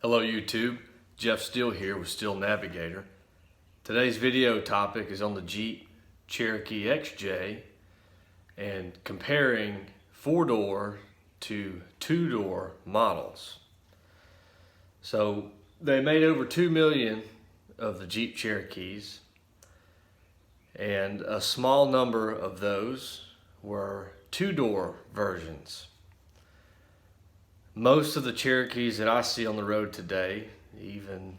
Hello YouTube, Jeff Steele here with SteelNavigator. Today's video topic is on the Jeep Cherokee XJ and comparing 4-door to 2-door models. So they made over 2 million of the Jeep Cherokees, and a small number of those were 2-door versions. Most of the Cherokees that I see on the road today, even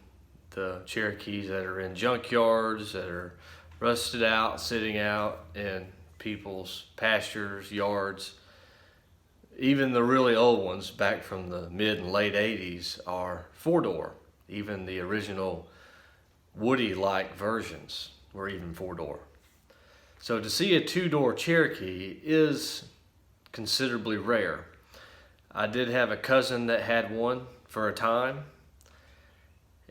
the Cherokees that are in junkyards, that are rusted out, sitting out in people's pastures, yards, even the really old ones back from the mid and late 80s are 4-door. Even the original Woody-like versions were even 4-door. So to see a 2-door Cherokee is considerably rare. I did have a cousin that had one for a time,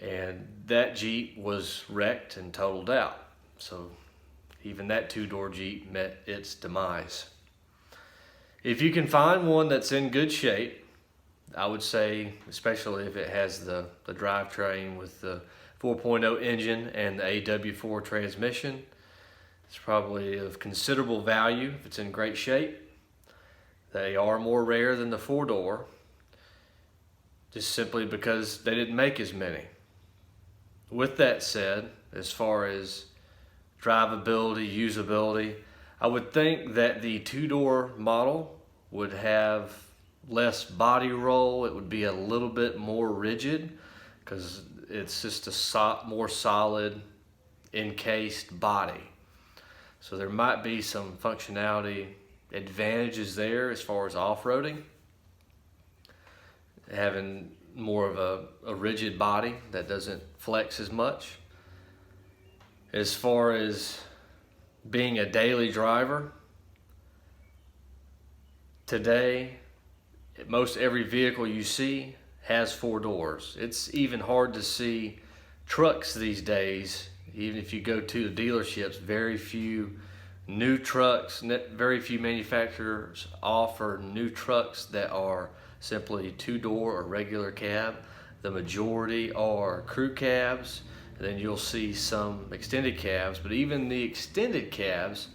and that Jeep was wrecked and totaled out. So even that 2-door Jeep met its demise. If you can find one that's in good shape, I would say, especially if it has the drivetrain with the 4.0 engine and the AW4 transmission, it's probably of considerable value if it's in great shape. They are more rare than the 4-door, just simply because they didn't make as many. With that said, as far as drivability, usability, I would think that the 2-door model would have less body roll. It would be a little bit more rigid because it's just a more solid, encased body. So there might be some functionality advantages there as far as off-roading, having more of a rigid body that doesn't flex as much. As far as being a daily driver, today most every vehicle you see has 4 doors. It's even hard to see trucks these days. Even if you go to the dealerships, very few new trucks, very few manufacturers offer new trucks that are simply 2-door or regular cab. The majority are crew cabs, and then you'll see some extended cabs, but even the extended cabs,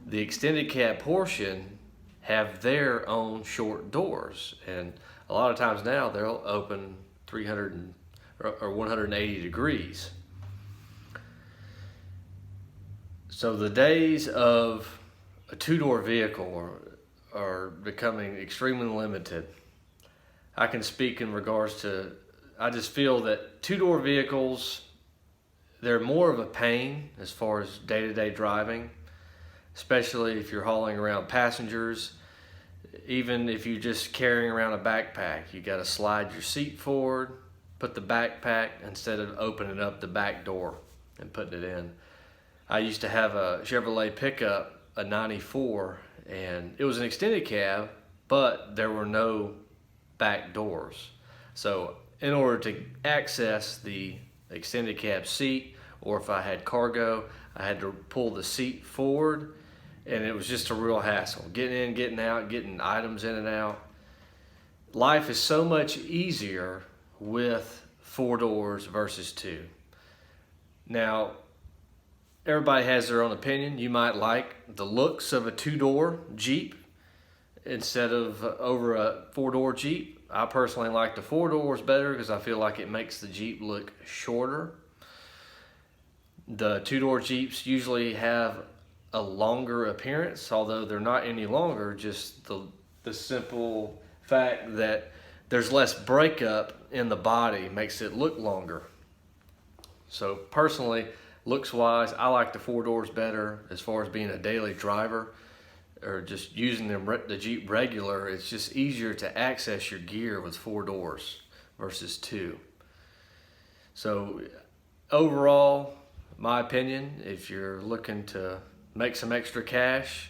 the extended cab portion have their own short doors, and a lot of times now they'll open 300 or 180 degrees. So the days of a 2-door vehicle are becoming extremely limited. I can speak in regards to, I just feel that 2-door vehicles, they're more of a pain as far as day-to-day driving, especially if you're hauling around passengers. Even if you're just carrying around a backpack, you got to slide your seat forward, put the backpack instead of opening up the back door and putting it in. I used to have a Chevrolet pickup, a 94, and it was an extended cab, but there were no back doors. So in order to access the extended cab seat, or if I had cargo, I had to pull the seat forward, and it was just a real hassle. Getting in, getting out, getting items in and out. Life is so much easier with 4 doors versus 2. Now, everybody has their own opinion. You might like the looks of a 2-door Jeep instead of over a 4-door Jeep. I personally like the 4 doors better because I feel like it makes the Jeep look shorter. The 2-door Jeeps usually have a longer appearance, although they're not any longer, just the simple fact that there's less breakup in the body makes it look longer. So personally, looks wise, I like the 4 doors better. As far as being a daily driver or just using the Jeep regular, it's just easier to access your gear with 4 doors versus 2. So overall, my opinion, if you're looking to make some extra cash,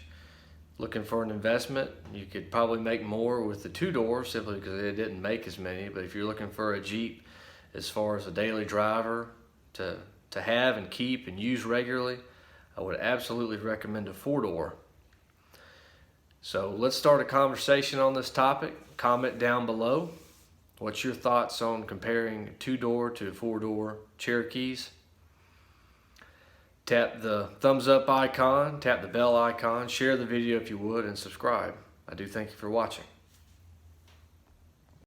looking for an investment, you could probably make more with the 2-door simply because they didn't make as many. But if you're looking for a Jeep as far as a daily driver to have and keep and use regularly, I would absolutely recommend a 4-door. So let's start a conversation on this topic. Comment down below. What's your thoughts on comparing 2-door to 4-door Cherokees? Tap the thumbs up icon, tap the bell icon, share the video if you would, and subscribe. I do thank you for watching.